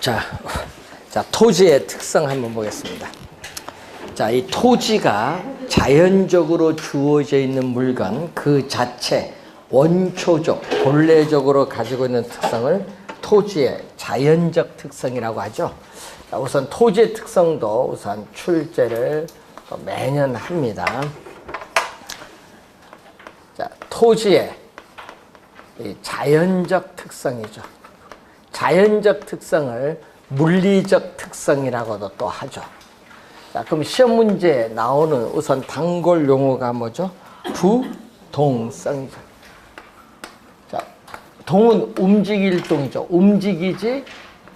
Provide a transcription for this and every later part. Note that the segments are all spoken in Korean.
자, 토지의 특성 한번 보겠습니다. 자, 이 토지가 자연적으로 주어져 있는 물건 그 자체 원초적, 본래적으로 가지고 있는 특성을 토지의 자연적 특성이라고 하죠. 자, 우선 토지의 특성도 우선 출제를 매년 합니다. 자, 토지의 이 자연적 특성이죠. 자연적 특성을 물리적 특성이라고도 또 하죠. 자, 그럼 시험 문제에 나오는 우선 단골 용어가 뭐죠? 부동성이죠. 자, 동은 움직일 동이죠. 움직이지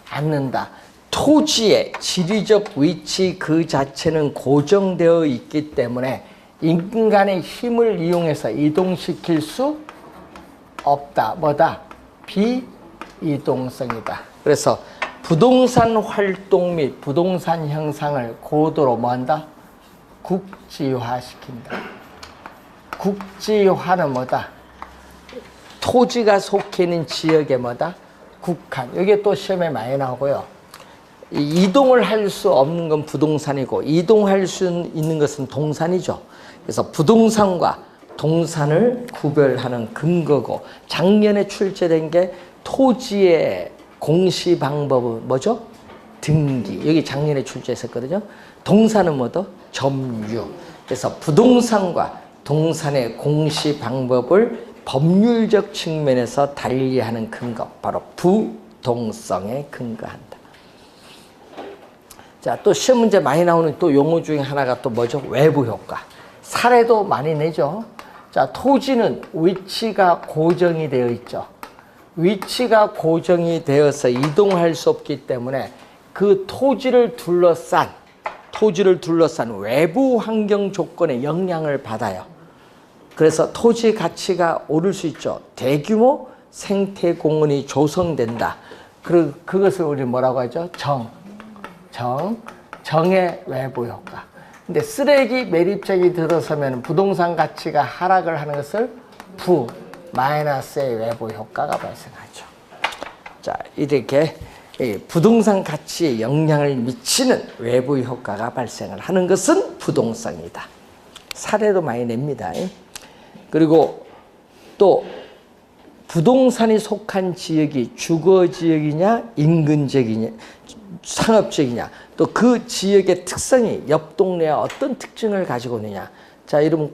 않는다. 토지의 지리적 위치 그 자체는 고정되어 있기 때문에 인간의 힘을 이용해서 이동시킬 수 없다. 뭐다? 비이동성이다. 그래서 부동산 활동 및 부동산 형상을 고도로 뭐한다? 국지화시킨다. 국지화는 뭐다? 토지가 속해 있는 지역에 뭐다? 국한. 이게 또 시험에 많이 나오고요. 이동을 할 수 없는 건 부동산이고 이동할 수 있는 것은 동산이죠. 그래서 부동산과 동산을 구별하는 근거고 작년에 출제된 게 토지의 공시 방법은 뭐죠? 등기. 여기 작년에 출제했었거든요. 동산은 뭐죠? 점유. 그래서 부동산과 동산의 공시 방법을 법률적 측면에서 달리하는 근거, 바로 부동성에 근거한다. 자, 또 시험 문제 많이 나오는 또 용어 중에 하나가 또 뭐죠? 외부 효과. 사례도 많이 내죠. 자, 토지는 위치가 고정이 되어 있죠. 위치가 고정이 되어서 이동할 수 없기 때문에 그 토지를 둘러싼 외부 환경 조건에 영향을 받아요. 그래서 토지 가치가 오를 수 있죠. 대규모 생태 공원이 조성된다. 그것을 우리 뭐라고 하죠? 정의 외부 효과. 근데 쓰레기 매립책이 들어서면 부동산 가치가 하락을 하는 것을 마이너스의 외부 효과가 발생하죠. 자, 이렇게 부동산 가치에 영향을 미치는 외부 효과가 발생을 하는 것은 부동성이다. 사례도 많이 냅니다. 그리고 또 부동산이 속한 지역이 주거지역이냐 인근지역이냐 상업지역이냐 또 그 지역의 특성이 옆 동네와 어떤 특징을 가지고 있느냐. 자, 이러면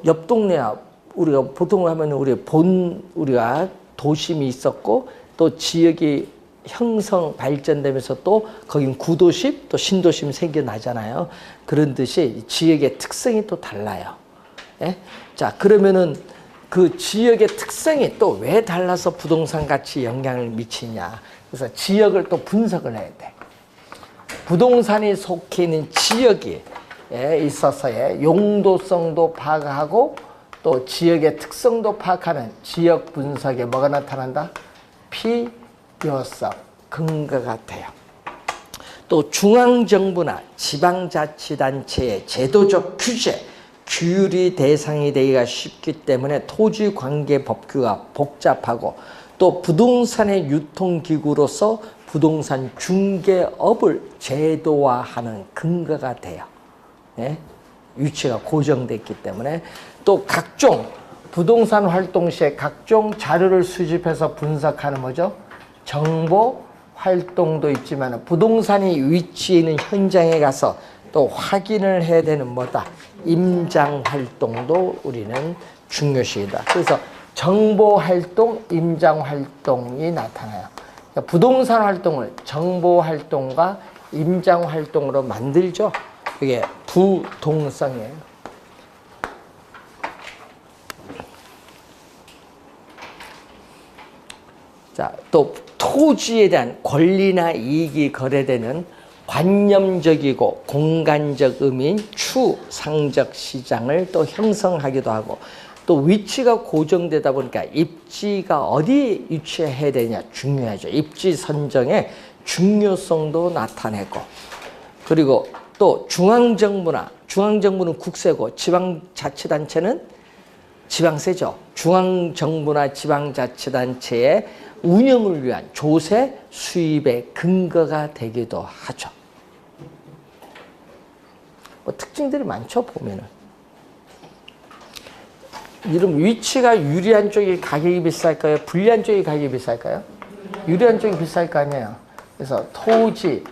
옆 동네와 우리가 보통 하면 우리가 도심이 있었고 또 지역이 형성 발전되면서 또 거긴 구도심 또 신도심 생겨나잖아요. 그런 듯이 지역의 특성이 또 달라요. 예? 자, 그러면은 그 지역의 특성이 또 왜 달라서 부동산 가치에 영향을 미치냐. 그래서 지역을 또 분석을 해야 돼. 부동산이 속해 있는 지역에 있어서의 용도성도 파악하고 또 지역의 특성도 파악하는 지역 분석에 뭐가 나타난다? 필요성, 근거가 돼요. 또 중앙정부나 지방자치단체의 제도적 규제, 규율이 대상이 되기가 쉽기 때문에 토지관계 법규가 복잡하고 또 부동산의 유통기구로서 부동산 중개업을 제도화하는 근거가 돼요. 네? 위치가 고정됐기 때문에 또 각종 부동산 활동 시에 각종 자료를 수집해서 분석하는 뭐죠? 정보 활동도 있지만 부동산이 위치해 있는 현장에 가서 또 확인을 해야 되는 뭐다? 임장 활동도 우리는 중요시이다. 그래서 정보 활동, 임장 활동이 나타나요. 그러니까 부동산 활동을 정보 활동과 임장 활동으로 만들죠. 그게 부동성이에요. 자, 또 토지에 대한 권리나 이익이 거래되는 관념적이고 공간적 의미인 추상적 시장을 또 형성하기도 하고 또 위치가 고정되다 보니까 입지가 어디에 위치해야 되냐 중요하죠. 입지 선정의 중요성도 나타내고 그리고 또 중앙정부는 국세고 지방자치단체는 지방세죠. 중앙정부나 지방자치단체의 운영을 위한 조세 수입의 근거가 되기도 하죠. 뭐 특징들이 많죠, 보면은. 이런 위치가 유리한 쪽이 가격이 비쌀까요? 불리한 쪽이 가격이 비쌀까요? 유리한 쪽이 비쌀 거 아니에요. 그래서 토지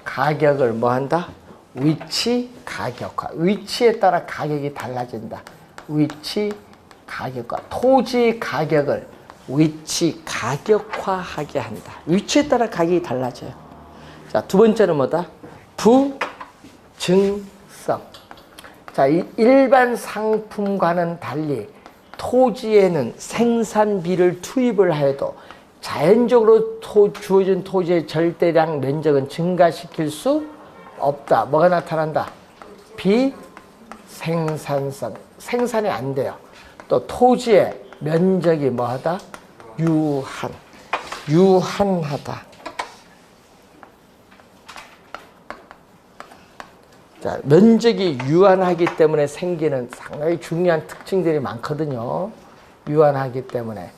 가격을 뭐 한다? 위치 가격화. 위치에 따라 가격이 달라진다. 위치 가격화. 토지 가격을 위치 가격화하게 한다. 위치에 따라 가격이 달라져요. 자, 두 번째는 뭐다? 부증성. 자, 일반 상품과는 달리 토지에는 생산비를 투입을 하여도 자연적으로 주어진 토지의 절대량 면적은 증가시킬 수 없다. 뭐가 나타난다? 비생산성. 생산이 안 돼요. 또 토지의 면적이 뭐하다? 유한하다. 자, 면적이 유한하기 때문에 생기는 상당히 중요한 특징들이 많거든요. 유한하기 때문에.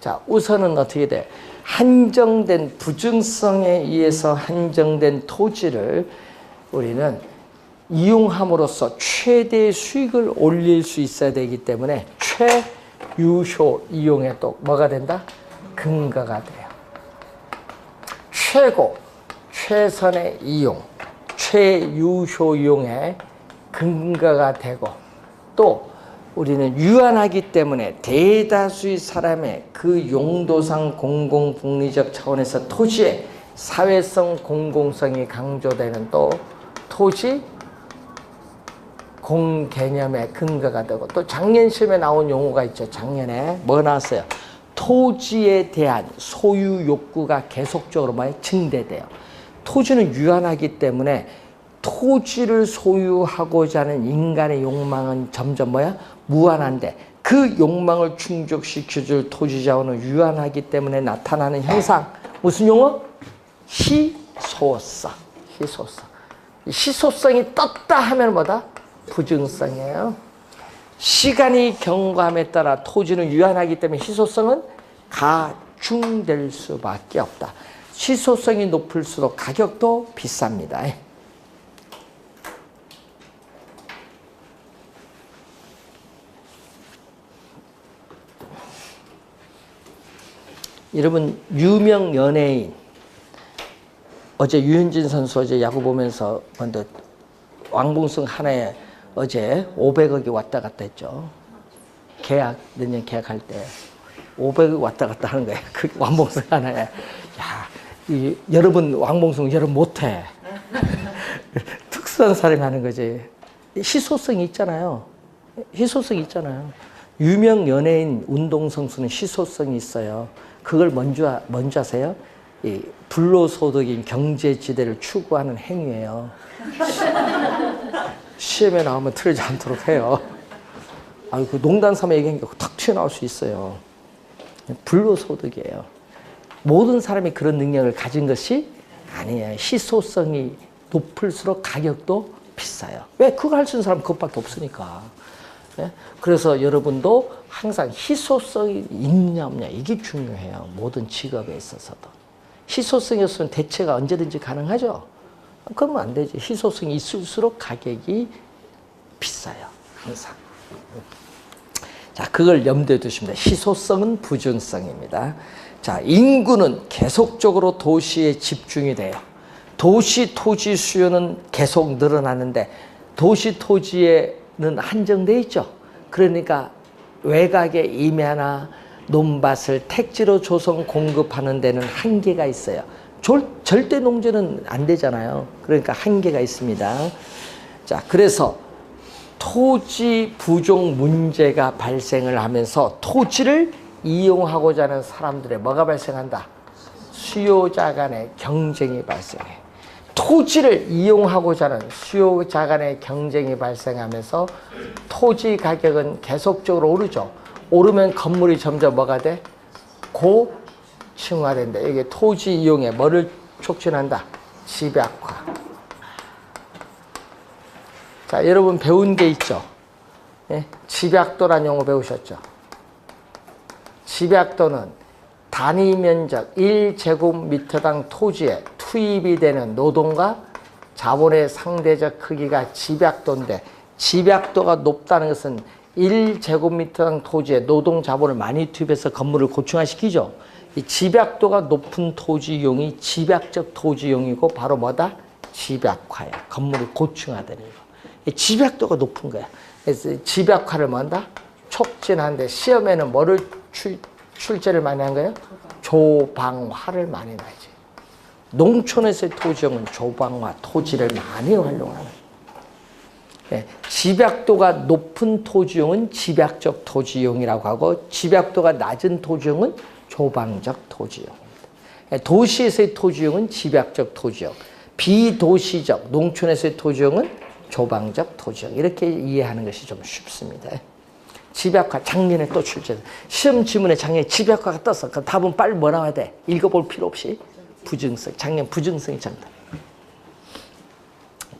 자, 우선은 어떻게 돼? 한정된 부증성에 의해서 한정된 토지를 우리는 이용함으로써 최대의 수익을 올릴 수 있어야 되기 때문에 최유효 이용에 또 뭐가 된다? 근거가 돼요. 최고, 최선의 이용, 최유효 이용의 근거가 되고 또 우리는 유한하기 때문에 대다수의 사람의 그 용도상 공공복리적 차원에서 토지의 사회성 공공성이 강조되는 또 토지 공개념의 근거가 되고 또 작년 시험에 나온 용어가 있죠. 작년에 뭐 나왔어요? 토지에 대한 소유 욕구가 계속적으로 증대돼요. 토지는 유한하기 때문에 토지를 소유하고자 하는 인간의 욕망은 점점 무한한데 그 욕망을 충족시켜줄 토지 자원은 유한하기 때문에 나타나는 현상. 무슨 용어? 희소성. 희소성. 희소성이 떴다 하면 뭐다? 부증성이에요. 시간이 경과함에 따라 토지는 유한하기 때문에 희소성은 가중될 수밖에 없다. 희소성이 높을수록 가격도 비쌉니다. 여러분, 유명 연예인 어제 유현진 선수 어제 야구 보면서 먼저 왕봉승 하나에 어제 500억이 왔다 갔다 했죠. 내년 계약할 때 500억 왔다 갔다 하는 거예요. 그 왕봉승 하나에. 야, 여러분 왕봉승 여러분 못해. 특수한 사람이 하는 거지. 희소성이 있잖아요. 희소성이 있잖아요. 유명 연예인 운동선수는 희소성이 있어요. 그걸 뭔지 아세요? 이 불로소득인 경제지대를 추구하는 행위예요. 시험에 나오면 틀리지 않도록 해요. 그 농담 삼아 얘기하니까 탁 튀어나올 수 있어요. 불로소득이에요. 모든 사람이 그런 능력을 가진 것이 아니에요. 희소성이 높을수록 가격도 비싸요. 왜? 그거 할 수 있는 사람 그것밖에 없으니까. 네? 그래서 여러분도 항상 희소성이 있냐 없냐 이게 중요해요. 모든 직업에 있어서도. 희소성이었으면 대체가 언제든지 가능하죠. 그러면 안 되지. 희소성이 있을수록 가격이 비싸요. 항상. 자, 그걸 염두에 두십니다. 희소성은 부증성입니다. 자, 인구는 계속적으로 도시에 집중이 돼요. 도시 토지 수요는 계속 늘어나는데 도시 토지에는 한정돼 있죠. 그러니까 외곽의 임야나 논밭을 택지로 조성 공급하는 데는 한계가 있어요. 절대 농지는 안 되잖아요. 그러니까 한계가 있습니다. 자, 그래서 토지 부족 문제가 발생을 하면서 토지를 이용하고자 하는 사람들의 뭐가 발생한다? 수요자 간의 경쟁이 발생해. 토지를 이용하고자 하는 수요자 간의 경쟁이 발생하면서 토지 가격은 계속적으로 오르죠. 오르면 건물이 점점 뭐가 돼? 고층화된다. 이게 토지 이용에 뭐를 촉진한다? 집약화. 자, 여러분 배운 게 있죠. 예? 집약도란 용어 배우셨죠? 집약도는 단위 면적 1제곱미터당 토지에 투입이 되는 노동과 자본의 상대적 크기가 집약도인데, 집약도가 높다는 것은 1제곱미터당 토지에 노동 자본을 많이 투입해서 건물을 고층화시키죠. 이 집약도가 높은 토지용이 집약적 토지용이고 바로 뭐다? 집약화야. 건물이 고층화되는 거. 이 집약도가 높은 거야. 그래서 집약화를 뭐한다? 촉진하는데 시험에는 뭐를 출제를 많이 한 거예요? 조방화를 많이 나지. 농촌에서의 토지용은 조방화, 토지를 많이 활용하는 거예요. 예, 집약도가 높은 토지용은 집약적 토지용이라고 하고, 집약도가 낮은 토지용은 조방적 토지용입니다. 예, 도시에서의 토지용은 집약적 토지용, 비도시적 농촌에서의 토지용은 조방적 토지용. 이렇게 이해하는 것이 좀 쉽습니다. 집약화 작년에 또 출제돼. 시험 지문에 작년에 집약화가 떴어. 그 답은 빨리 뭐 나와야 돼? 읽어볼 필요 없이 부증성. 작년 부증성이 정답.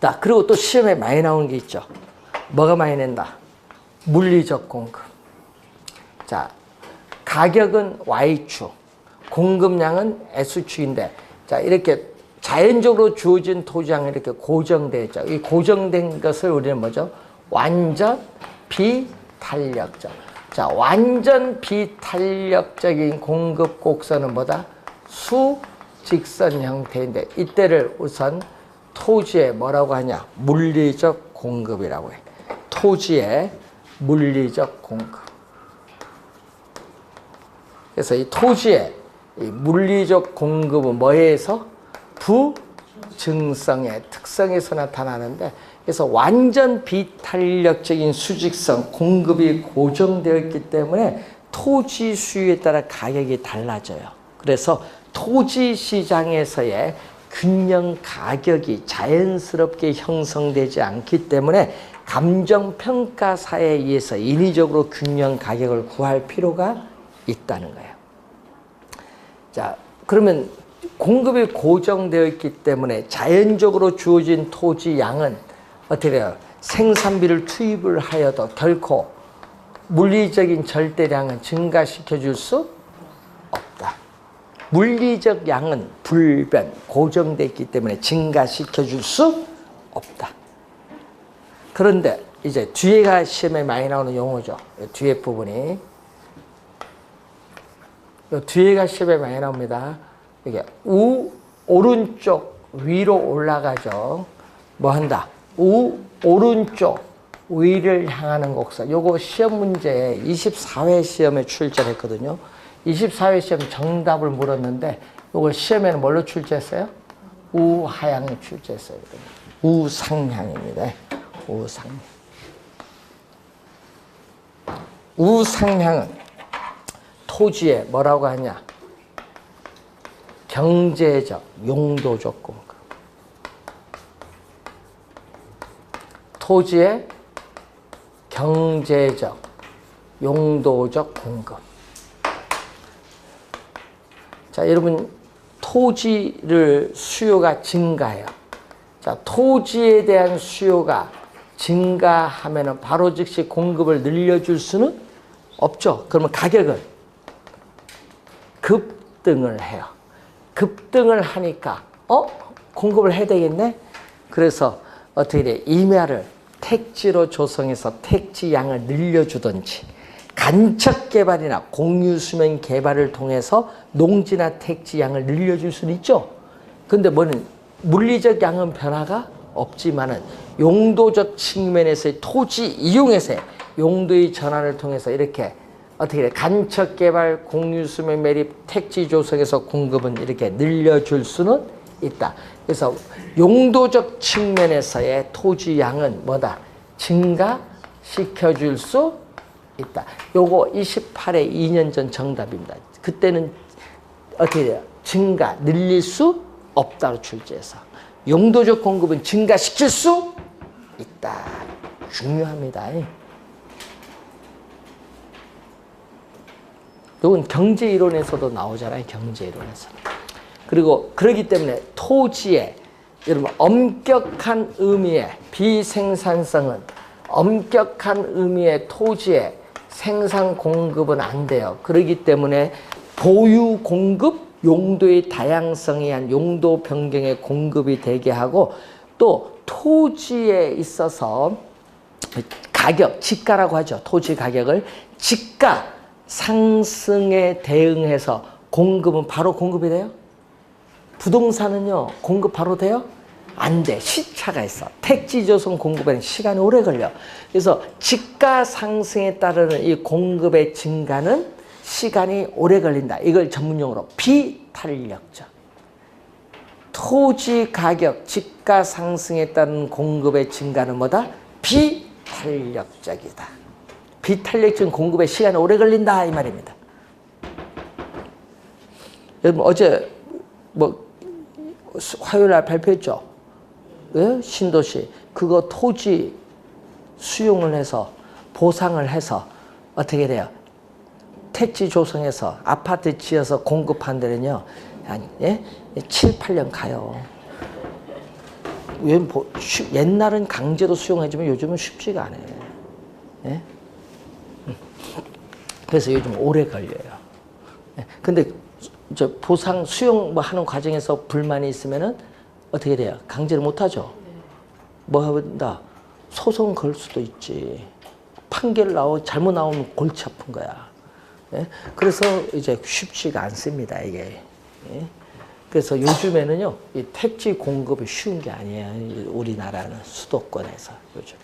자, 그리고 또 시험에 많이 나오는 게 있죠. 뭐가 많이 낸다? 물리적 공급. 자, 가격은 Y축, 공급량은 S축인데, 자, 이렇게 자연적으로 주어진 토지량이 이렇게 고정되어 있죠. 이 고정된 것을 우리는 뭐죠? 완전 비탄력적. 자, 완전 비탄력적인 공급 곡선은 뭐다? 수직선 형태인데, 이때를 우선 토지에 뭐라고 하냐? 물리적 공급이라고 해. 토지의 물리적 공급. 그래서 이 토지의 이 물리적 공급은 뭐에서? 부증성의 특성에서 나타나는데, 그래서 완전 비탄력적인 수직성 공급이 고정되어 있기 때문에 토지 수요에 따라 가격이 달라져요. 그래서 토지 시장에서의 균형 가격이 자연스럽게 형성되지 않기 때문에 감정평가사에 의해서 인위적으로 균형 가격을 구할 필요가 있다는 거예요. 자, 그러면 공급이 고정되어 있기 때문에 자연적으로 주어진 토지 양은 어떻게 돼요? 생산비를 투입을 하여도 결코 물리적인 절대량은 증가시켜 줄 수 없다. 물리적 양은 불변, 고정되어 있기 때문에 증가시켜 줄 수 없다. 그런데 이제 뒤에가 시험에 많이 나오는 용어죠. 뒤에 부분이. 뒤에가 시험에 많이 나옵니다. 이게 오른쪽 위로 올라가죠. 뭐 한다? 오른쪽 위를 향하는 곡선. 요거 시험 문제에 24회 시험에 출제했거든요. 24회 시험 정답을 물었는데 이걸 시험에는 뭘로 출제했어요? 우하향이 출제했어요. 우상향입니다. 우상향. 우상향은 토지에 뭐라고 하냐? 경제적, 용도적 공급. 토지의 경제적, 용도적 공급. 자, 여러분, 토지를 수요가 증가해요. 자, 토지에 대한 수요가 증가하면 바로 즉시 공급을 늘려줄 수는 없죠. 그러면 가격은 급등을 해요. 급등을 하니까 공급을 해야 되겠네. 그래서 어떻게 돼? 임야를 택지로 조성해서 택지 양을 늘려주든지, 간척 개발이나 공유 수면 개발을 통해서 농지나 택지 양을 늘려줄 수는 있죠. 근데 뭐는 물리적 양은 변화가 없지만은 용도적 측면에서의 토지 이용에서의 용도의 전환을 통해서 이렇게 어떻게 돼? 간척 개발, 공유 수면 매립, 택지 조성에서 공급은 이렇게 늘려줄 수는 있다. 그래서 용도적 측면에서의 토지 양은 뭐다? 증가시켜줄 수 있다. 요거 28회 2년 전 정답입니다. 그때는 어떻게 돼요? 증가, 늘릴 수 없다로 출제해서 용도적 공급은 증가시킬 수 있다. 중요합니다. 이건 경제이론에서도 나오잖아요. 경제이론에서. 그리고 그렇기 때문에 토지의 여러분 엄격한 의미의 비생산성은 엄격한 의미의 토지의 생산 공급은 안 돼요. 그렇기 때문에 보유 공급, 용도의 다양성에 의한 용도 변경의 공급이 되게 하고 또 토지에 있어서 가격, 지가라고 하죠. 토지 가격을 지가 상승에 대응해서 공급은 바로 공급이 돼요? 부동산은요, 공급 바로 돼요? 안 돼. 시차가 있어. 택지 조성 공급에는 시간이 오래 걸려. 그래서 지가 상승에 따르는 이 공급의 증가는 시간이 오래 걸린다. 이걸 전문용어로 비탄력적. 토지 가격, 지가 상승에 따른 공급의 증가는 뭐다? 비탄력적이다. 비탄력적인 공급의 시간이 오래 걸린다 이 말입니다. 여러분 어제 뭐 화요일 날 발표했죠? 예? 신도시 그거 토지 수용을 해서 보상을 해서 어떻게 돼요? 택지 조성해서 아파트 지어서 공급한 데는요, 아니, 예? 7, 8년 가요. 옛날은 강제로 수용해주면 요즘은 쉽지가 않아요. 예? 그래서 요즘 오래 걸려요. 예? 근데 저 보상 수용 뭐 하는 과정에서 불만이 있으면은 어떻게 돼요? 강제로 못 하죠. 뭐 한다? 소송 걸 수도 있지. 판결 잘못 나오면 골치 아픈 거야. 예? 그래서 이제 쉽지가 않습니다, 이게. 예? 그래서 요즘에는요, 이 택지 공급이 쉬운 게 아니에요. 우리나라는 수도권에서 요즘.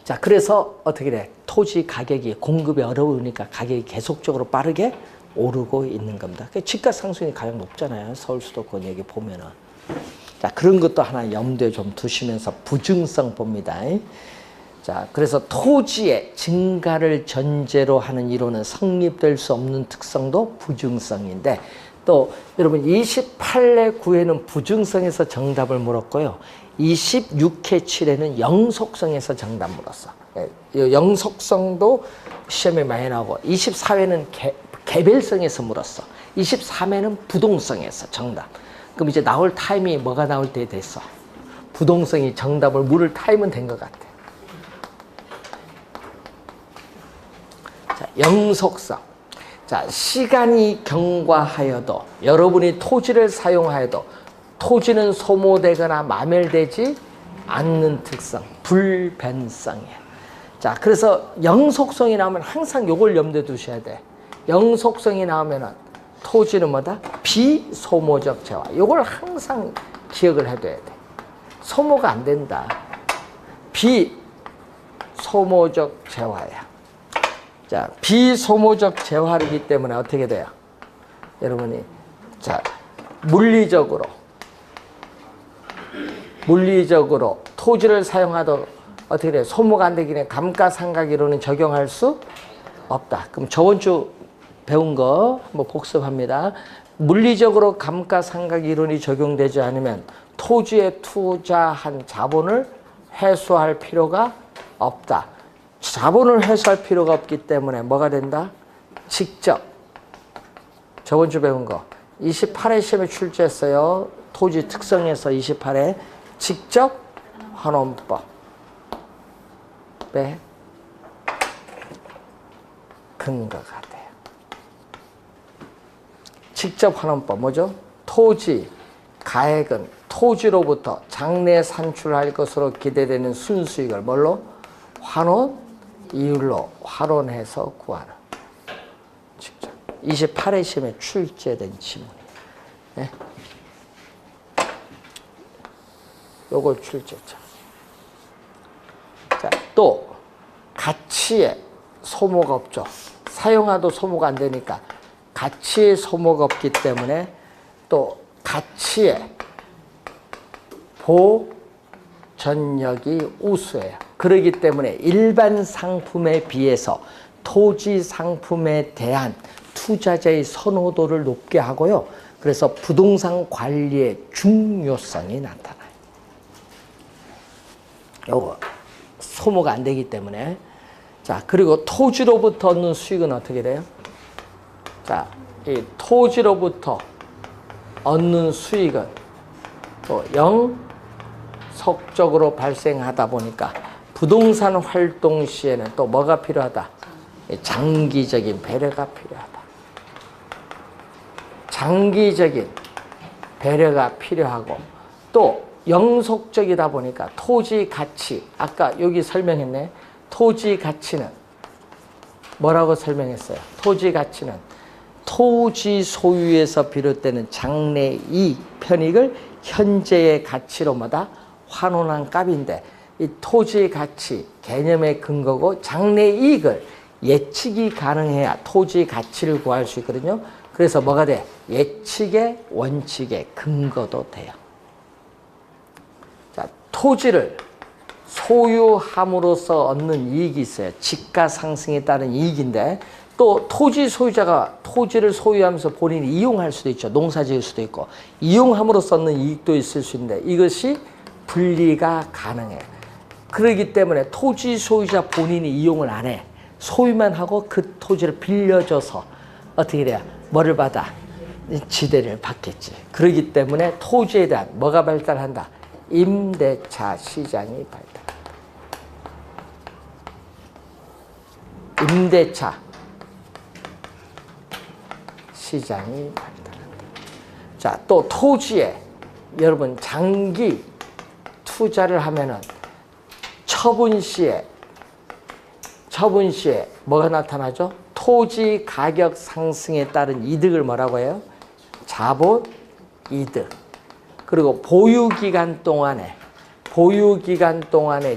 자, 그래서 어떻게 돼? 토지 가격이 공급이 어려우니까 가격이 계속적으로 빠르게 오르고 있는 겁니다. 집값 상승이 가장 높잖아요. 서울 수도권 여기 보면은. 자, 그런 것도 하나 염두에 좀 두시면서 부증성 봅니다. 자, 그래서 토지의 증가를 전제로 하는 이론은 성립될 수 없는 특성도 부증성인데 또 여러분 28회 9회는 부증성에서 정답을 물었고요. 26회 7회는 영속성에서 정답 물었어. 영속성도 시험에 많이 나오고 24회는 개별성에서 물었어. 23회는 부동성에서 정답. 그럼 이제 나올 타임이 뭐가 나올 때 됐어? 부동성이 정답을 물을 타임은 된 것 같아. 자, 영속성. 자, 시간이 경과하여도 여러분이 토지를 사용하여도 토지는 소모되거나 마멸되지 않는 특성, 불변성이야. 자, 그래서 영속성이 나오면 항상 요걸 염두에 두셔야 돼. 영속성이 나오면은 토지는 뭐다? 비소모적 재화. 요걸 항상 기억을 해둬야 돼. 소모가 안 된다. 비소모적 재화야. 자, 비소모적 재화이기 때문에 어떻게 돼요? 여러분이 자, 물리적으로 토지를 사용하도 어떻게 돼요? 소모가 안 되기 때문에 감가상각이론은 적용할 수 없다. 그럼 저번 주 배운 거 한번 복습합니다. 물리적으로 감가상각 이론이 적용되지 않으면 토지에 투자한 자본을 회수할 필요가 없다. 자본을 회수할 필요가 없기 때문에 뭐가 된다? 직접 저번 주 배운 거 28회 시험에 출제했어요. 토지 특성에서 28회 직접 환원법의 근거가 돼요. 직접 환원법 뭐죠? 토지 가액은 토지로부터 장래 산출할 것으로 기대되는 순수익을 뭘로? 환원 이율로 환원해서 구하는. 직접 28회 시험에 출제된 지문이에요. 네? 요걸 출제했죠. 자, 또 가치에 소모가 없죠. 사용하도 소모가 안 되니까 가치에 소모가 없기 때문에 또 가치에 보전력이 우수해요. 그렇기 때문에 일반 상품에 비해서 토지 상품에 대한 투자자의 선호도를 높게 하고요. 그래서 부동산 관리의 중요성이 나타나요. 요거 소모가 안 되기 때문에. 자, 그리고 토지로부터 얻는 수익은 어떻게 돼요? 자, 이 토지로부터 얻는 수익은 또 영속적으로 발생하다 보니까 부동산 활동 시에는 또 뭐가 필요하다? 장기적인 배려가 필요하다. 장기적인 배려가 필요하고 또 영속적이다 보니까 토지 가치, 아까 여기 설명했네. 토지 가치는 뭐라고 설명했어요? 토지 가치는 토지 소유에서 비롯되는 장래이익, 편익을 현재의 가치로 뭐다? 환원한 값인데 이 토지 가치 개념의 근거고 장래이익을 예측이 가능해야 토지 가치를 구할 수 있거든요. 그래서 뭐가 돼? 예측의 원칙의 근거도 돼요. 자, 토지를 소유함으로써 얻는 이익이 있어요. 지가 상승에 따른 이익인데 또 토지 소유자가 토지를 소유하면서 본인이 이용할 수도 있죠. 농사 지을 수도 있고 이용함으로써 얻는 이익도 있을 수 있는데 이것이 분리가 가능해요. 그렇기 때문에 토지 소유자 본인이 이용을 안 해. 소유만 하고 그 토지를 빌려줘서 어떻게 돼요? 뭐를 받아? 지대를 받겠지. 그렇기 때문에 토지에 대한 뭐가 발달한다? 임대차 시장이 발달한다. 임대차 시장이 발달한다. 자, 또 토지에 여러분 장기 투자를 하면은 처분 시에 뭐가 나타나죠? 토지 가격 상승에 따른 이득을 뭐라고 해요? 자본 이득. 그리고 보유 기간 동안에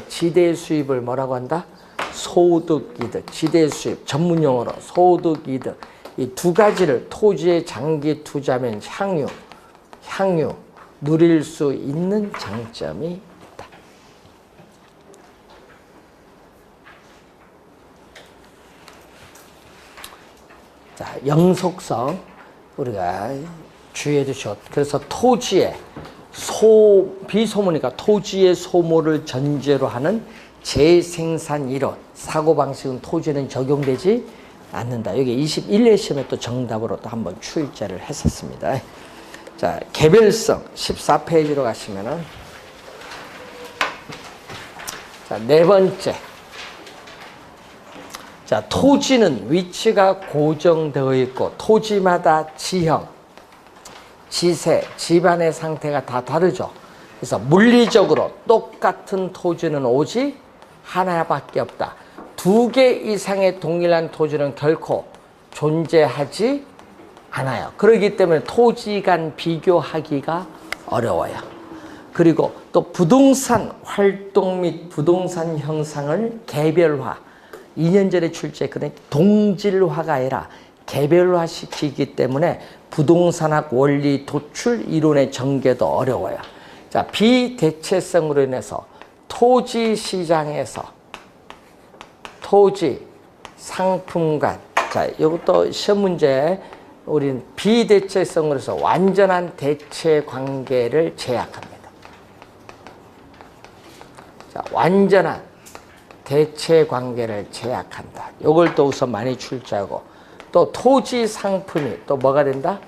지대 수입을 뭐라고 한다? 소득 이득. 지대 수입 전문 용어로 소득 이득. 이 두 가지를 토지에 장기 투자하면 향유 누릴 수 있는 장점이 있다. 자, 영속성 우리가 주의해 주시오. 그래서 토지의 비소모니까 토지의 소모를 전제로 하는 재생산 이론, 사고방식은 토지는 적용되지 않는다. 여기 21회 시험에 또 정답으로 또 한번 출제를 했었습니다. 자, 개별성 14페이지로 가시면은 자, 네 번째. 자, 토지는 위치가 고정되어 있고 토지마다 지형, 지세, 집안의 상태가 다 다르죠. 그래서 물리적으로 똑같은 토지는 오직 하나밖에 없다. 두 개 이상의 동일한 토지는 결코 존재하지 않아요. 그렇기 때문에 토지 간 비교하기가 어려워요. 그리고 또 부동산 활동 및 부동산 형상을 개별화, 2년 전에 출제했거든요. 동질화가 아니라 개별화시키기 때문에 부동산학 원리 도출 이론의 전개도 어려워요. 자, 비대체성으로 인해서 토지 시장에서 토지 상품간, 자, 이것도 시험 문제 우리는 비대체성으로 해서 완전한 대체 관계를 제약합니다. 자, 완전한 대체 관계를 제약한다. 이걸 또 우선 많이 출제하고 또 토지 상품이 또 뭐가 된다?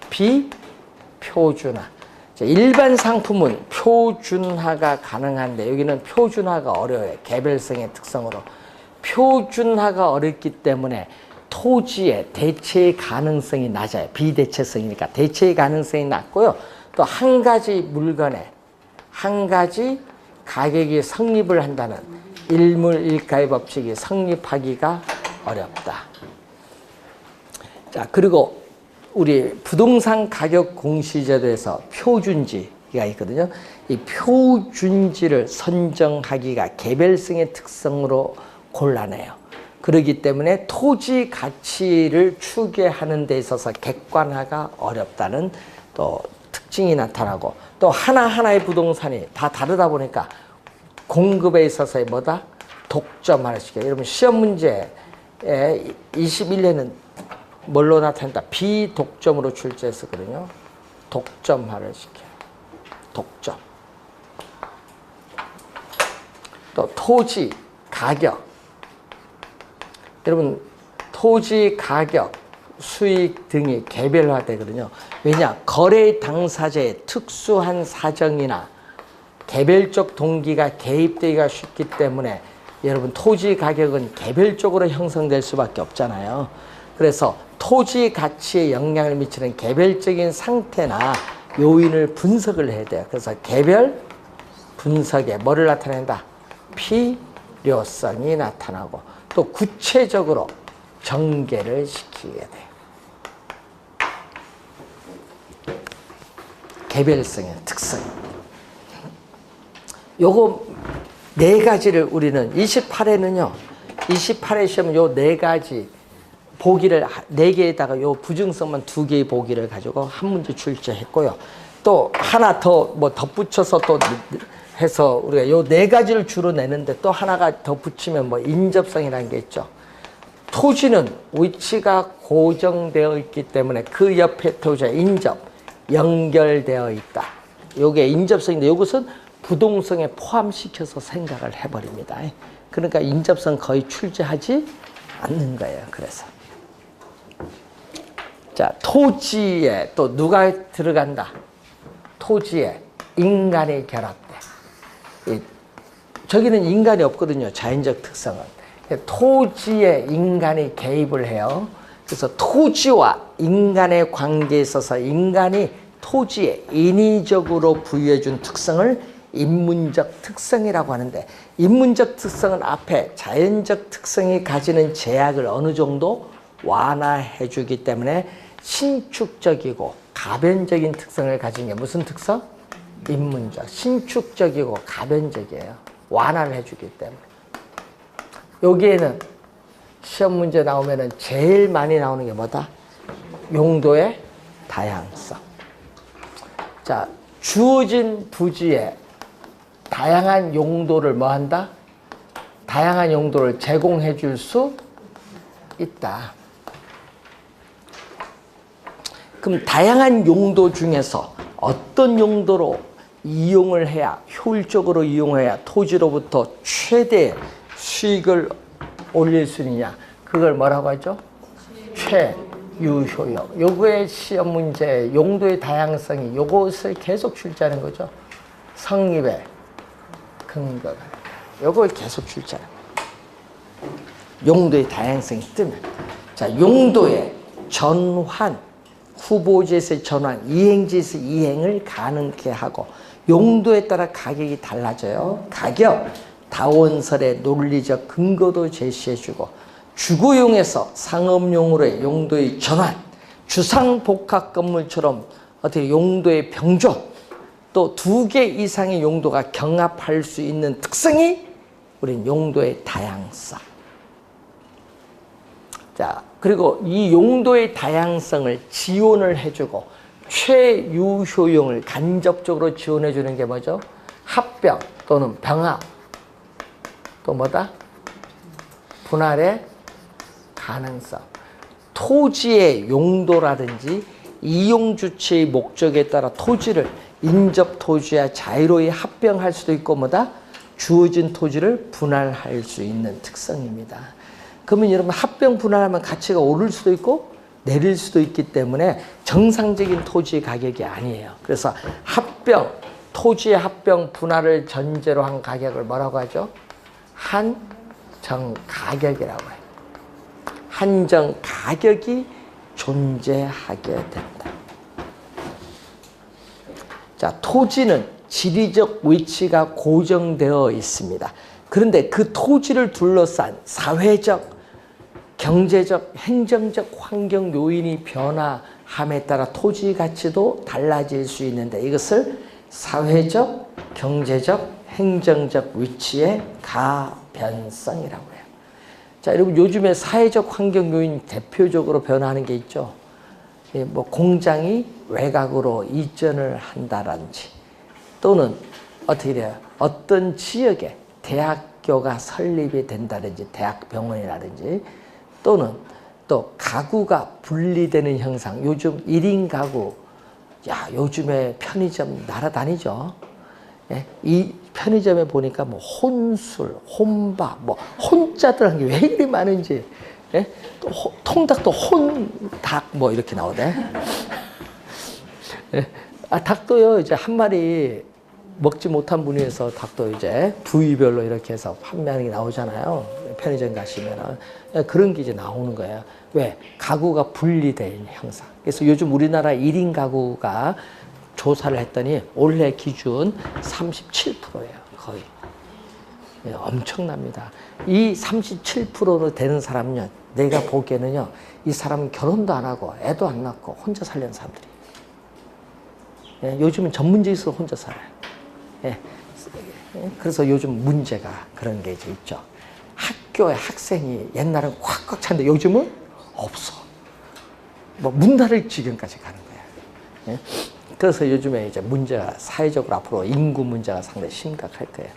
비표준화. 자, 일반 상품은 표준화가 가능한데 여기는 표준화가 어려워요. 개별성의 특성으로. 표준화가 어렵기 때문에 토지의 대체 가능성이 낮아요. 비대체성이니까 대체 가능성이 낮고요. 또 한 가지 물건에 한 가지 가격이 성립을 한다는 일물일가의 법칙이 성립하기가 어렵다. 자, 그리고 우리 부동산 가격 공시제도에서 표준지가 있거든요. 이 표준지를 선정하기가 개별성의 특성으로 곤란해요. 그렇기 때문에 토지 가치를 추계하는 데 있어서 객관화가 어렵다는 또 특징이 나타나고 또 하나하나의 부동산이 다 다르다 보니까 공급에 있어서의 뭐다? 독점화를 시켜요. 여러분 시험 문제에 21회는 뭘로 나타낸다? 비독점으로 출제했었거든요. 독점화를 시켜요. 독점. 또 토지 가격. 여러분 토지 가격, 수익 등이 개별화되거든요. 왜냐? 거래 당사자의 특수한 사정이나 개별적 동기가 개입되기가 쉽기 때문에 여러분 토지 가격은 개별적으로 형성될 수밖에 없잖아요. 그래서 토지 가치에 영향을 미치는 개별적인 상태나 요인을 분석을 해야 돼요. 그래서 개별 분석에 뭐를 나타낸다? 필요성이 나타나고 또 구체적으로 전개를 시키게 돼요. 개별성의 특성. 요거 네 가지를 우리는 28회는요. 28회 시험은 요 네 가지 보기를 네 개에다가 요 부증성만 두 개의 보기를 가지고 한 문제 출제했고요. 또 하나 더 뭐 덧붙여서 또 해서 우리가 요 네 가지를 주로 내는데 또 하나가 덧붙이면 뭐 인접성이라는 게 있죠. 토지는 위치가 고정되어 있기 때문에 그 옆에 토지와 인접, 연결되어 있다. 요게 인접성인데 이것은 부동성에 포함시켜서 생각을 해버립니다. 그러니까 인접성 거의 출제하지 않는 거예요. 그래서 자, 토지에 또 누가 들어간다? 토지에 인간이 결합돼. 저기는 인간이 없거든요. 자연적 특성은. 토지에 인간이 개입을 해요. 그래서 토지와 인간의 관계에 있어서 인간이 토지에 인위적으로 부여해준 특성을 인문적 특성이라고 하는데, 인문적 특성은 앞에 자연적 특성이 가지는 제약을 어느 정도 완화해 주기 때문에 신축적이고 가변적인 특성을 가진 게 무슨 특성? 인문적. 신축적이고 가변적이에요. 완화를 해주기 때문에. 여기에는 시험 문제 나오면은 제일 많이 나오는 게 뭐다? 용도의 다양성. 자, 주어진 부지에 다양한 용도를 뭐 한다? 다양한 용도를 제공해 줄 수 있다. 그럼 다양한 용도 중에서 어떤 용도로 이용을 해야, 효율적으로 이용해야 토지로부터 최대 수익을 올릴 수 있느냐? 그걸 뭐라고 하죠? 최유효용. 요거의 시험 문제, 용도의 다양성이 요것을 계속 출제하는 거죠. 성립의 근거가. 요걸 계속 출제하는 거예요. 용도의 다양성이 뜨면. 자, 용도의 전환, 후보지에서의 전환, 이행지에서 이행을 가능케 하고, 용도에 따라 가격이 달라져요. 가격, 다원설의 논리적 근거도 제시해주고, 주거용에서 상업용으로의 용도의 전환, 주상복합 건물처럼 어떻게 용도의 병조, 또 두 개 이상의 용도가 경합할 수 있는 특성이 우린 용도의 다양성. 자, 그리고 이 용도의 다양성을 지원을 해주고 최유효용을 간접적으로 지원해주는 게 뭐죠? 합병 또는 병합, 또 뭐다? 분할의 가능성. 토지의 용도라든지 이용주체의 목적에 따라 토지를 인접 토지와 자유로이 합병할 수도 있고 뭐다? 주어진 토지를 분할할 수 있는 특성입니다. 그러면 여러분 합병 분할하면 가치가 오를 수도 있고 내릴 수도 있기 때문에 정상적인 토지 가격이 아니에요. 그래서 합병, 토지의 합병 분할을 전제로 한 가격을 뭐라고 하죠? 한정 가격이라고 해요. 한정 가격이 존재하게 된다. 자, 토지는 지리적 위치가 고정되어 있습니다. 그런데 그 토지를 둘러싼 사회적, 경제적, 행정적 환경 요인이 변화함에 따라 토지 가치도 달라질 수 있는데 이것을 사회적, 경제적, 행정적 위치의 가변성이라고 해요. 자, 여러분 요즘에 사회적 환경 요인 대표적으로 변화하는 게 있죠. 뭐 공장이 외곽으로 이전을 한다든지 또는 어떻게 돼요? 어떤 지역에 대학교가 설립이 된다든지 대학병원이라든지 또는 또 가구가 분리되는 현상. 요즘 1인 가구, 야, 요즘에 편의점 날아다니죠. 예? 이 편의점에 보니까 뭐 혼술, 혼밥, 뭐 혼자들 한 게 왜 이리 많은지. 예? 또 통닭도 혼닭 뭐 이렇게 나오네. 예? 아, 닭도요, 이제 한 마리 먹지 못한 분위에서 닭도 이제 부위별로 이렇게 해서 판매하는 게 나오잖아요. 편의점 가시면은. 그런 게 이제 나오는 거예요. 왜? 가구가 분리된 형상. 그래서 요즘 우리나라 1인 가구가 조사를 했더니 올해 기준 37%예요. 거의. 예, 엄청납니다. 이 37%로 되는 사람은요, 내가 보기에는요, 이 사람은 결혼도 안 하고 애도 안 낳고 혼자 살려는 사람들이. 예, 요즘은 전문직에서 혼자 살아요. 예, 그래서 요즘 문제가 그런 게 이제 있죠. 학교에 학생이 옛날엔 꽉꽉 찼는데 요즘은 없어. 뭐 문 닫을 지경까지 가는 거야. 예? 그래서 요즘에 이제 문제가 사회적으로 앞으로 인구 문제가 상당히 심각할 거예요.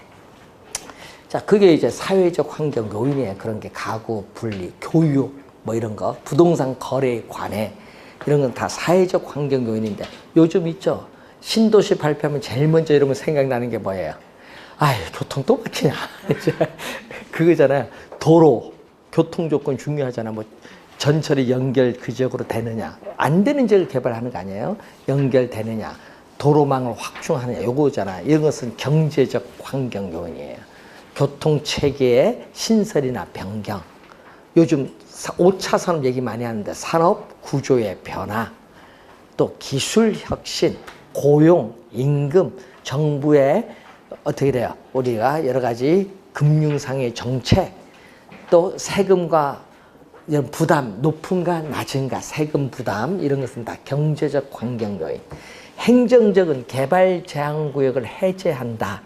자, 그게 이제 사회적 환경 요인이에요. 그런 게 가구 분리, 교육 뭐 이런 거, 부동산 거래 관해 이런 건 다 사회적 환경 요인인데 요즘 있죠. 신도시 발표하면 제일 먼저 이러면 생각나는 게 뭐예요? 아이, 교통 또 막히냐. 그거잖아요. 도로, 교통 조건 중요하잖아. 뭐 전철이 연결 그 지역으로 되느냐. 안 되는 지역을 개발하는 거 아니에요? 연결되느냐. 도로망을 확충하느냐. 요거잖아. 이런 것은 경제적 환경 요인이에요. 교통 체계의 신설이나 변경. 요즘 5차 산업 얘기 많이 하는데 산업 구조의 변화, 또 기술 혁신, 고용, 임금, 정부의 어떻게 돼요? 우리가 여러 가지 금융상의 정책, 또 세금과 이런 부담, 높은가 낮은가, 세금 부담 이런 것은 다 경제적 환경 요인. 행정적은 개발 제한 구역을 해제한다.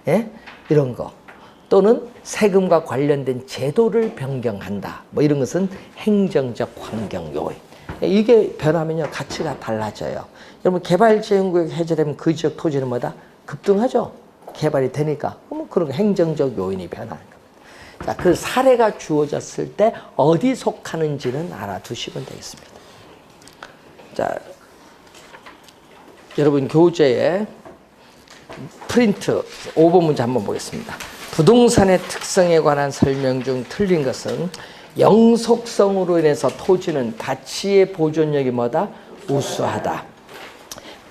예? 이런 거. 또는 세금과 관련된 제도를 변경한다. 뭐 이런 것은 행정적 환경 요인. 이게 변하면요, 가치가 달라져요. 여러분, 개발 제한구역 해제되면 그 지역 토지는 뭐다? 급등하죠? 개발이 되니까. 그런 행정적 요인이 변하는 겁니다. 자, 그 사례가 주어졌을 때 어디 속하는지는 알아두시면 되겠습니다. 자, 여러분, 교재에 프린트 5번 문제 한번 보겠습니다. 부동산의 특성에 관한 설명 중 틀린 것은 영속성으로 인해서 토지는 가치의 보존력이 뭐다? 우수하다.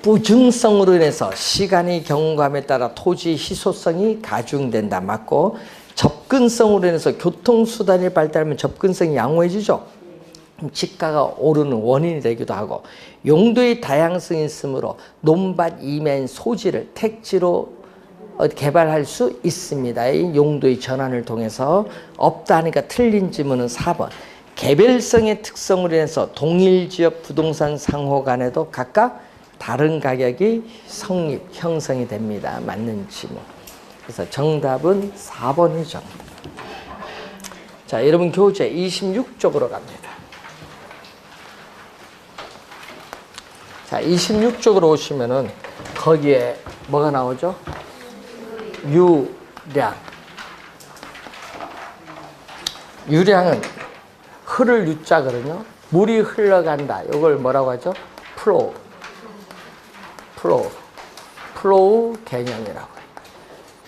부증성으로 인해서 시간이 경과함에 따라 토지 희소성이 가중된다. 맞고, 접근성으로 인해서 교통수단이 발달하면 접근성이 양호해지죠. 지가가 오르는 원인이 되기도 하고, 용도의 다양성이 있으므로 논밭 이면 소지를 택지로 개발할 수 있습니다. 이 용도의 전환을 통해서 없다 하니까 틀린 질문은 4번. 개별성의 특성으로 인해서 동일 지역 부동산 상호 간에도 각각 다른 가격이 형성이 됩니다. 맞는 질문. 그래서 정답은 4번이죠. 자, 여러분 교재 26쪽으로 갑니다. 자, 26쪽으로 오시면은 거기에 뭐가 나오죠? 유량. 유량은 흐를 유자거든요. 물이 흘러간다. 이걸 뭐라고 하죠? 플로우 개념이라고.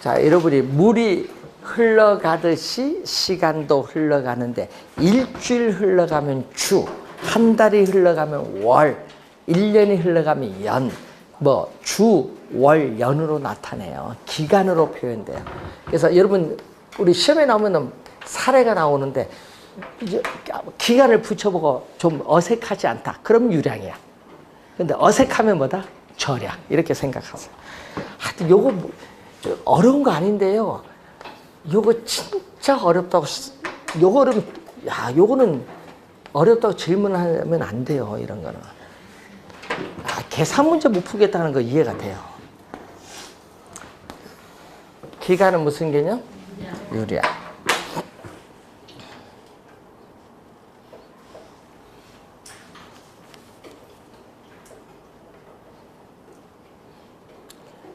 자, 여러분이 물이 흘러가듯이 시간도 흘러가는데 일주일 흘러가면 주, 한 달이 흘러가면 월, 1년이 흘러가면 연, 뭐 주, 월, 연으로 나타내요. 기간으로 표현돼요. 그래서 여러분 우리 시험에 나오면 사례가 나오는데 이제 기간을 붙여보고 좀 어색하지 않다. 그럼 유량이야. 근데 어색하면 뭐다? 저량. 이렇게 생각하세요. 하여튼 요거 어려운 거 아닌데요. 요거 진짜 어렵다고, 요거는 어렵다고 질문하면 안 돼요. 이런 거는. 계산 문제 못 풀겠다는 거 이해가 돼요. 기간은 무슨 개념? 유량.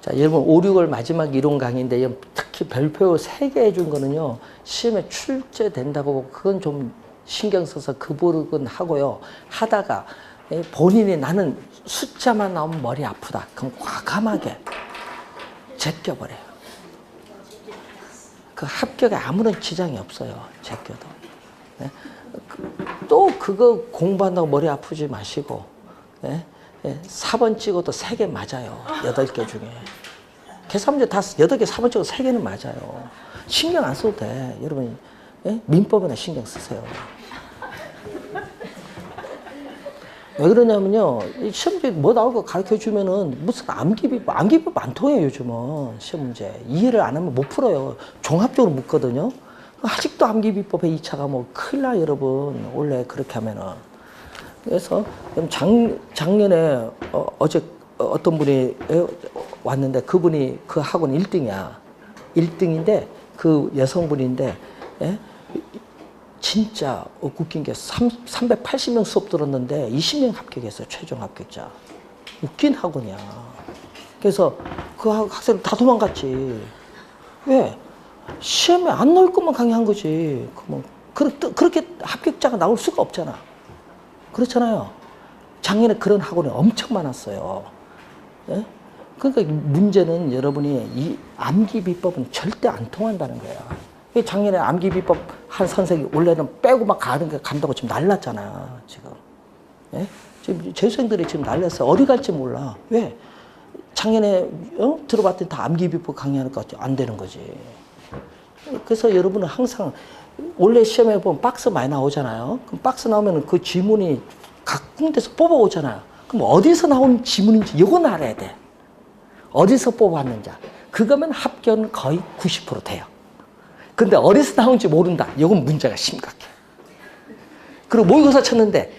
자, 여러분 5, 6월 마지막 이론 강의인데 특히 별표 3개 해준 거는요, 시험에 출제된다고 보고 그건 좀 신경 써서 그 버릇은 하고요. 하다가 본인이 나는 숫자만 나오면 머리 아프다. 그럼 과감하게 제껴버려요. 그 합격에 아무런 지장이 없어요. 제껴도. 또 그거 공부한다고 머리 아프지 마시고, 4번 찍어도 3개 맞아요. 8개 중에. 계산 문제 다 8개 4번 쪽으로 3개는 맞아요. 신경 안 써도 돼. 여러분, 예? 민법이나 신경 쓰세요. 왜 그러냐면요. 시험 문제 뭐 나올 거 가르쳐 주면은 무슨 암기비법 안 통해요, 요즘은. 시험 문제. 이해를 안 하면 못 풀어요. 종합적으로 묻거든요. 아직도 암기비법에 2차 과목 큰일 나, 여러분. 원래 그렇게 하면은. 그래서 작년에 어제 어떤 분이 왔는데 그분이 그 학원 1등이야. 1등인데 그 여성분인데, 예? 진짜 웃긴 게 380명 수업 들었는데 20명 합격했어요. 최종 합격자. 웃긴 학원이야. 그래서 그 학생들 다 도망갔지. 왜? 시험에 안 나올 것만 강의한 거지. 그렇게 합격자가 나올 수가 없잖아. 그렇잖아요. 작년에 그런 학원이 엄청 많았어요. 예? 그러니까 문제는 여러분이 이 암기 비법은 절대 안 통한다는 거야. 작년에 암기 비법 한 선생이 원래는 빼고 막 간다고 지금 날랐잖아, 지금. 예? 지금 재수생들이 지금 날렸어. 어디 갈지 몰라. 왜? 작년에 들어봤더니 다 암기 비법 강의하는 거 안 되는 거지. 그래서 여러분은 항상 원래 시험에 보면 박스 많이 나오잖아요. 그럼 박스 나오면 그 지문이 각 군데서 뽑아오잖아요. 그럼 어디서 나온 지문인지 이건 알아야 돼. 어디서 뽑아왔는지. 그거면 합격은 거의 90% 돼요. 근데 어디서 나온지 모른다. 이건 문제가 심각해. 그리고 모의고사 쳤는데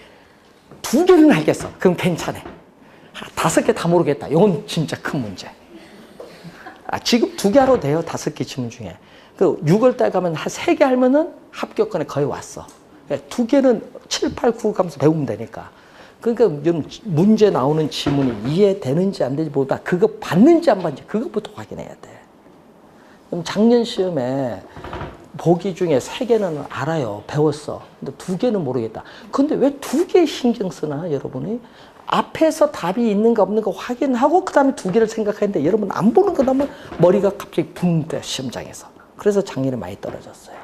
2개는 알겠어. 그럼 괜찮아. 5개 다 모르겠다. 이건 진짜 큰 문제. 지금 2개 하러 돼요. 5개 지문 중에. 그 6월달 가면 한 3개 하면은 합격권에 거의 왔어. 2개는 7, 8, 9 가면서 배우면 되니까. 그러니까 문제 나오는 지문이 이해되는지 안 되는지 보다 그거 받는지 안 받는지 그것부터 확인해야 돼. 그럼 작년 시험에 보기 중에 3개는 알아요. 배웠어. 근데 2개는 모르겠다. 근데 왜 2개 신경 쓰나, 여러분이? 앞에서 답이 있는가 없는가 확인하고 그 다음에 2개를 생각하는데 여러분 안 보는 거 나면 머리가 갑자기 붕 떠, 시험장에서. 그래서 작년에 많이 떨어졌어요.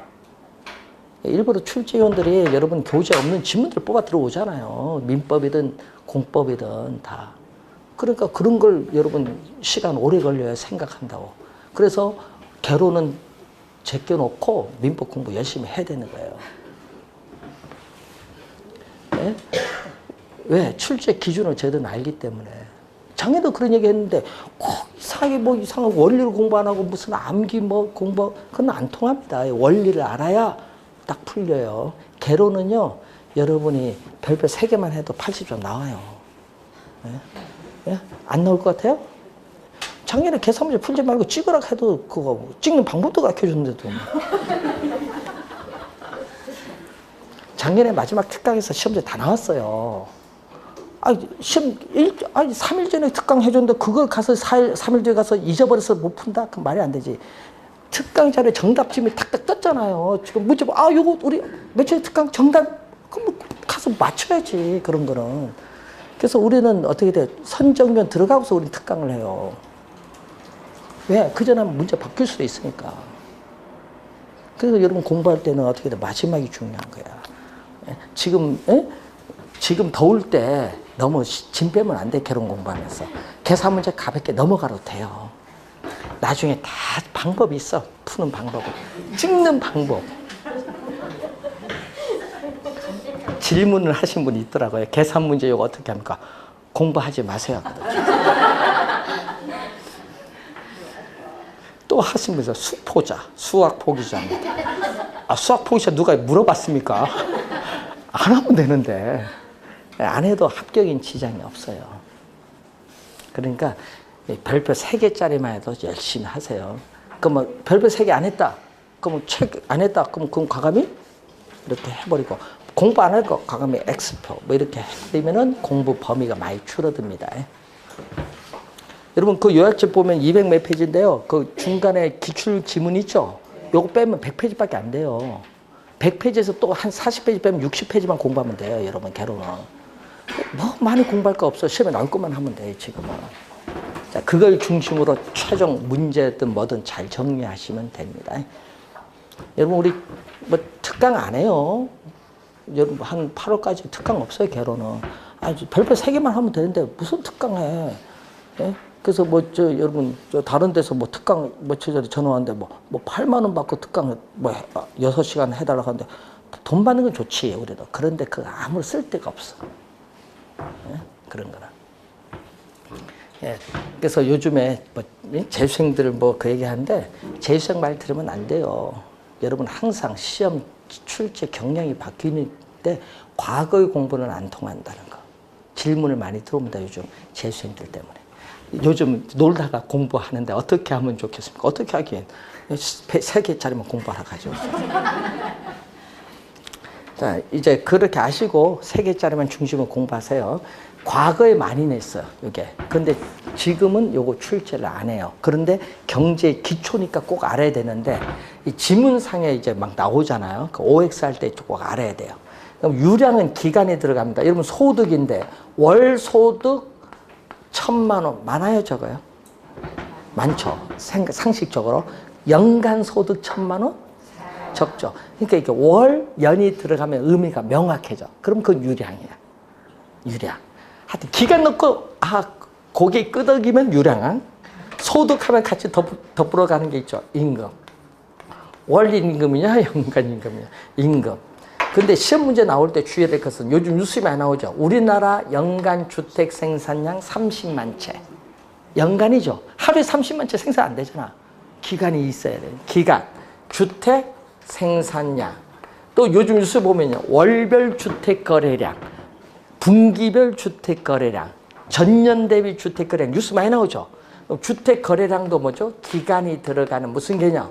일부러 출제위원들이 여러분 교재 없는 지문들 뽑아 들어오잖아요. 민법이든 공법이든 다. 그러니까 그런 걸 여러분 시간 오래 걸려요. 생각한다고. 그래서 개론은 제껴놓고 민법 공부 열심히 해야 되는 거예요. 네? 왜? 출제 기준을 제대로 알기 때문에. 작년에도 그런 얘기 했는데 꼭 이상하게 이상한 원리를 공부 안 하고 무슨 암기 공부 그건 안 통합니다. 원리를 알아야 딱 풀려요. 개론은요, 여러분이 별표 3개만 해도 80점 나와요. 예? 예? 안 나올 것 같아요? 작년에 계산 문제 풀지 말고 찍으라 해도 그거 찍는 방법도 가르쳐 줬는데도. 작년에 마지막 특강에서 시험제 다 나왔어요. 시험 3일 전에 특강 해줬는데 그걸 가서 3일 뒤에 가서 잊어버려서 못 푼다? 그건 말이 안 되지. 특강 자료에 정답집이 탁탁 떴잖아요. 지금 문제 요거 우리 며칠 특강 정답, 그럼 가서 맞춰야지, 그런 거는. 그래서 우리는 어떻게 돼? 선정면 들어가고서 우리 특강을 해요. 왜? 그 전에 문제 바뀔 수도 있으니까. 그래서 여러분 공부할 때는 어떻게 돼? 마지막이 중요한 거야. 지금 더울 때 너무 짐 빼면 안 돼, 개론 공부하면서. 계산 문제 가볍게 넘어가도 돼요. 나중에 다 방법이 있어. 푸는 방법을. 찍는 방법. 질문을 하신 분이 있더라고요. 계산 문제 이거 어떻게 합니까? 공부하지 마세요. 또 하신 분이 있어요. 수포자. 수학 포기자입니다. 수학 포기자 누가 물어봤습니까? 안 하면 되는데. 안 해도 합격인 지장이 없어요. 그러니까 별표 3개짜리만 해도 열심히 하세요. 그러면 별표 3개 안 했다. 그러면 책 안 했다. 그럼 과감히 이렇게 해버리고, 공부 안 할 거 과감히 X표 이렇게 해버리면은 공부 범위가 많이 줄어듭니다. 여러분 그 요약집 보면 200 몇 페이지인데요. 그 중간에 기출 지문 있죠? 요거 빼면 100페이지밖에 안 돼요. 100페이지에서 또 한 40페이지 빼면 60페이지만 공부하면 돼요. 여러분 개론은. 뭐 많이 공부할 거 없어. 시험에 나올 것만 하면 돼, 지금은. 자, 그걸 중심으로 최종 문제든 뭐든 잘 정리하시면 됩니다. 여러분 우리 뭐 특강 안 해요. 여러분 한 8월까지 특강 없어요, 개론은. 별표 3개만 하면 되는데 무슨 특강해. 예? 그래서 여러분 다른 데서 특강 전에 전화 왔는데 8만 원 받고 특강 6시간 해달라고 하는데 돈 받는 건 좋지 우리도. 그런데 그거 아무 쓸데가 없어. 예? 그런 거는. 예. 그래서 요즘에 재수생들 그 얘기하는데 재수생 말 들으면 안 돼요. 여러분 항상 시험 출제 경향이 바뀌는데 과거의 공부는 안 통한다는 거. 질문을 많이 들어옵니다. 요즘 재수생들 때문에. 요즘 놀다가 공부하는데 어떻게 하면 좋겠습니까? 어떻게 하기엔 3개짜리만 공부하라 가죠. 자, 이제 그렇게 아시고 3개짜리만 중심으로 공부하세요. 과거에 많이 냈어요, 이게. 근데 지금은 요거 출제를 안 해요. 그런데 경제 기초니까 꼭 알아야 되는데 이 지문상에 이제 막 나오잖아요. 그 OX 할 때 꼭 알아야 돼요. 그럼 유량은 기간에 들어갑니다. 여러분 소득인데 월 소득 1,000만 원 많아요, 적어요? 많죠. 상식적으로 연간 소득 1,000만 원? 적죠. 그러니까 이게 월, 연이 들어가면 의미가 명확해져. 그럼 그건 유량이야. 유량. 하여튼 기간 넣고 고개 끄덕이면 유량. 소득하면 같이 덧불어 가는 게 있죠. 임금. 월 임금이냐, 연간 임금이냐. 임금. 근데 시험 문제 나올 때 주의해야 될 것은 요즘 뉴스에 많이 나오죠. 우리나라 연간 주택 생산량 30만 채. 연간이죠. 하루에 30만 채 생산 안 되잖아. 기간이 있어야 돼. 기간. 주택 생산량. 또 요즘 뉴스 보면요. 월별 주택 거래량, 분기별 주택 거래량, 전년 대비 주택 거래량 뉴스 많이 나오죠. 주택 거래량도 뭐죠? 기간이 들어가는 무슨 개념?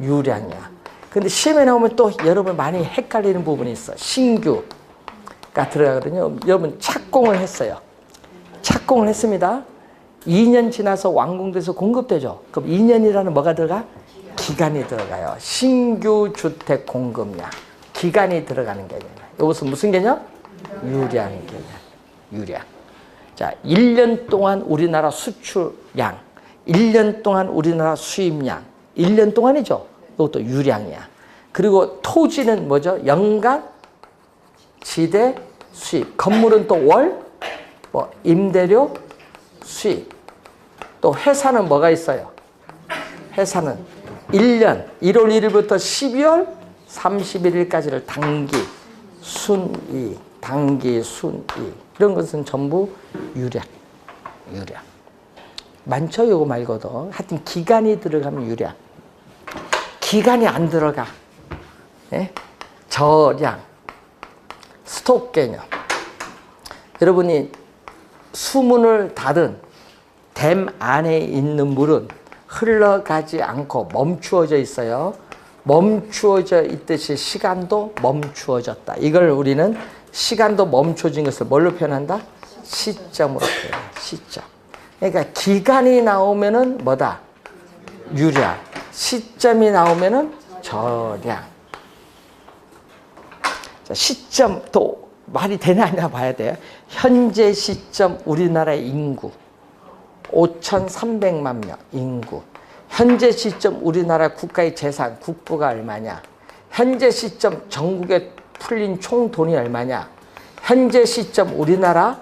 유량이야. 근데 시험에 나오면 또 여러분 많이 헷갈리는 부분이 있어. 신규가 들어가거든요. 여러분 착공을 했어요. 착공을 했습니다. 2년 지나서 완공돼서 공급되죠. 그럼 2년이라는 뭐가 들어가? 기간이 들어가요. 신규 주택 공급량. 기간이 들어가는 개념이에요. 이것은 무슨 개념? 유량 개념. 유량. 자, 1년 동안 우리나라 수출량, 1년 동안 우리나라 수입량, 1년 동안이죠. 이것도 유량이야. 그리고 토지는 뭐죠? 연간, 지대, 수입. 건물은 또 월, 임대료, 수입. 또 회사는 뭐가 있어요? 회사는 1년, 1월 1일부터 12월 31일까지를 단기, 순이익, 단기, 순이익. 이런 것은 전부 유량. 유량. 많죠? 요거 말고도. 하여튼 기간이 들어가면 유량. 기간이 안 들어가. 예? 저량. 스톡 개념. 여러분이 수문을 닫은 댐 안에 있는 물은 흘러가지 않고 멈추어져 있어요. 멈추어져 있듯이 시간도 멈추어졌다. 이걸 우리는 시간도 멈춰진 것을 뭘로 표현한다? 시점으로 표현해. 시점. 그러니까 기간이 나오면은 뭐다? 유량. 시점이 나오면은 저량. 자, 시점 또 말이 되냐 안 되냐 봐야 돼요. 현재 시점 우리나라의 인구 5,300만 명 인구. 현재 시점 우리나라 국가의 재산 국부가 얼마냐. 현재 시점 전국에 풀린 총 돈이 얼마냐. 현재 시점 우리나라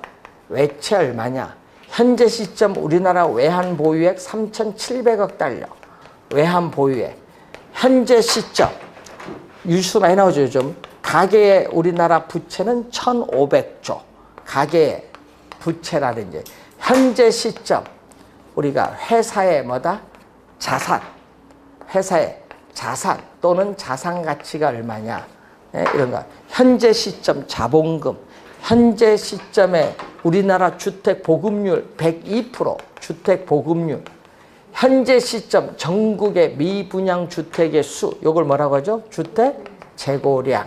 외채 얼마냐. 현재 시점 우리나라 외환 보유액 3,700억 달러. 외환 보유액. 현재 시점 뉴스 많이 나오죠 요즘. 가계의 우리나라 부채는 1,500조. 가계의 부채라든지. 현재 시점 우리가 회사의 뭐다? 자산. 회사의 자산 또는 자산 가치가 얼마냐. 네, 이런 거. 현재 시점 자본금. 현재 시점에 우리나라 주택 보급률 102%. 주택 보급률. 현재 시점 전국의 미분양 주택의 수. 이걸 뭐라고 하죠? 주택 재고량.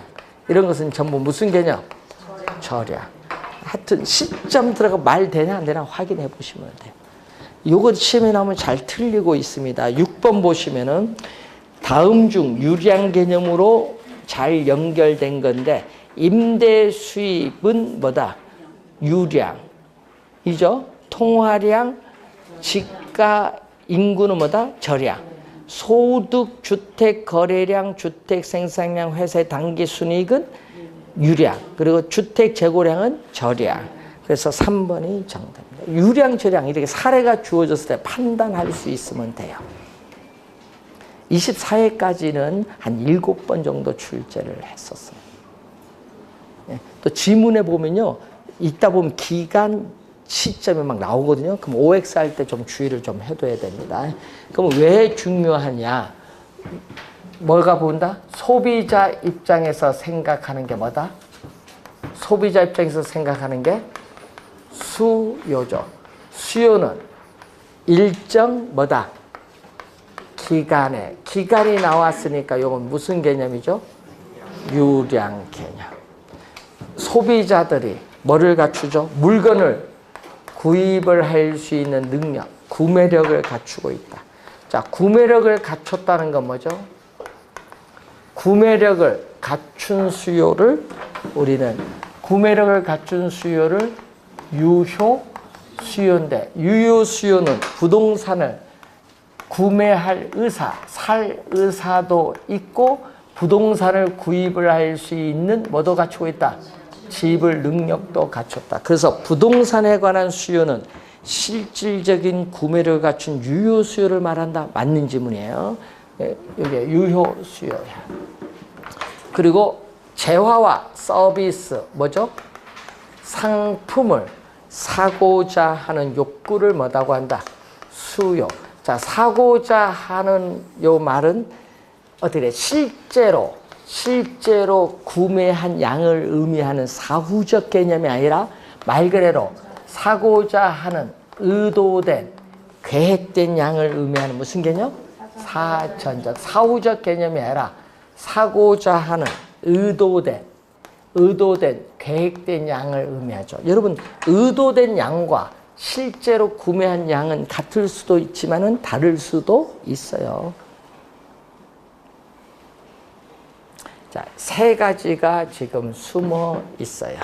이런 것은 전부 무슨 개념? 저량. 하여튼 시점 들어가 말 되냐 안 되냐 확인해 보시면 돼요. 요거 시험에 나오면 잘 틀리고 있습니다. 6번 보시면은 다음 중 유량 개념으로 잘 연결된 건데 임대 수입은 뭐다? 유량이죠. 통화량, 지가 인구는 뭐다? 저량. 소득, 주택 거래량, 주택 생산량, 회사의 단기 순이익은 유량. 그리고 주택 재고량은 저량. 그래서 3번이 정답입니다. 유량, 저량 이렇게 사례가 주어졌을 때 판단할 수 있으면 돼요. 24회까지는 한 7번 정도 출제를 했었어요. 또 지문에 보면요. 읽다 보면 기간, 시점이 막 나오거든요. 그럼 OX 할 때 좀 주의를 좀 해둬야 됩니다. 그럼 왜 중요하냐? 뭐가 본다? 소비자 입장에서 생각하는 게 뭐다? 소비자 입장에서 생각하는 게 수요죠. 수요는 일정 뭐다? 기간이 나왔으니까 이건 무슨 개념이죠? 유량 개념. 소비자들이 뭐를 갖추죠? 물건을 구입을 할 수 있는 능력, 구매력을 갖추고 있다. 자, 구매력을 갖췄다는 건 뭐죠? 구매력을 갖춘 수요를 우리는 유효 수요인데, 유효 수요는 부동산을 구매할 의사, 살 의사도 있고 부동산을 구입을 할 수 있는 뭐도 갖추고 있다? 지불 능력도 갖췄다. 그래서 부동산에 관한 수요는 실질적인 구매력을 갖춘 유효 수요를 말한다. 맞는 지문이에요. 이게 유효 수요야. 그리고 재화와 서비스, 뭐죠? 상품을 사고자 하는 욕구를 뭐라고 한다? 수요. 자, 사고자 하는 요 말은 어떻게 돼? 실제로 구매한 양을 의미하는 사후적 개념이 아니라 말 그대로 사고자 하는 의도된, 계획된 양을 의미하는 무슨 개념? 사전적, 사후적 개념이 아니라 사고자 하는 의도된, 계획된 양을 의미하죠. 여러분, 의도된 양과 실제로 구매한 양은 같을 수도 있지만은 다를 수도 있어요. 자, 세 가지가 지금 숨어 있어요.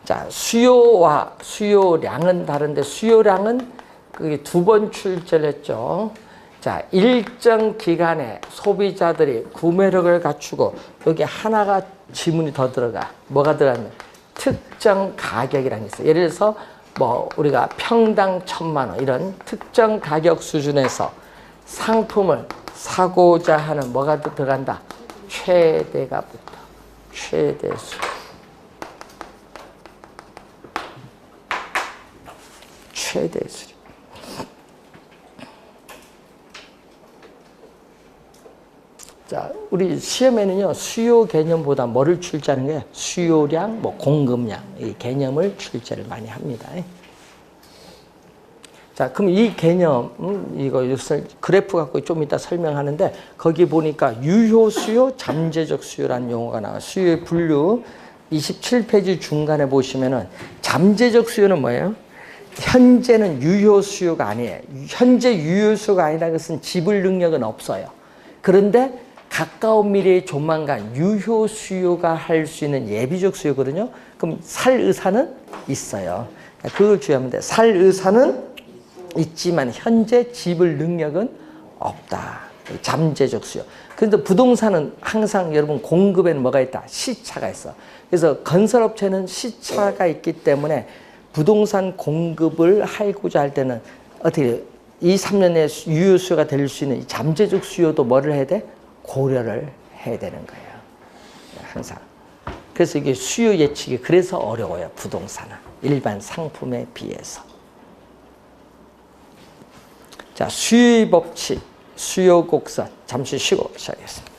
자, 수요와 수요량은 다른데 수요량은 그게 2번 출제를 했죠. 자, 일정 기간에 소비자들이 구매력을 갖추고 여기 하나가 지문이 더 들어가. 뭐가 들어가면 특정 가격이라는 게 있어요. 예를 들어서 뭐 우리가 평당 1,000만 원 이런 특정 가격 수준에서 상품을 사고자 하는 뭐가 들어간다? 최대가 붙어. 최대수. 최대수. 자, 우리 시험에는요, 수요 개념보다 뭐를 출제하는 거예요? 수요량, 뭐 공급량, 이 개념을 출제를 많이 합니다. 자, 그럼 이 개념, 이거 그래프 갖고 좀 이따 설명하는데, 거기 보니까 유효 수요, 잠재적 수요라는 용어가 나와요. 수요의 분류, 27페이지 중간에 보시면은, 잠재적 수요는 뭐예요? 현재는 유효 수요가 아니에요. 현재 유효 수요가 아니라 그것은 지불 능력은 없어요. 그런데 가까운 미래에 조만간 유효 수요가 할 수 있는 예비적 수요거든요. 그럼 살 의사는 있어요. 그걸 주의하면 돼. 살 의사는 있지만 현재 지불 능력은 없다. 잠재적 수요. 그런데 부동산은 항상 여러분 공급에는 뭐가 있다? 시차가 있어. 그래서 건설업체는 시차가 있기 때문에 부동산 공급을 하고자 할 때는 어떻게 2, 3년 내에 유효 수요가 될 수 있는 잠재적 수요도 뭐를 해야 돼? 고려를 해야 되는 거예요. 항상. 그래서 이게 수요 예측이 그래서 어려워요. 부동산은. 일반 상품에 비해서. 자, 수요의 법칙, 수요 곡선 잠시 쉬고 시작하겠습니다.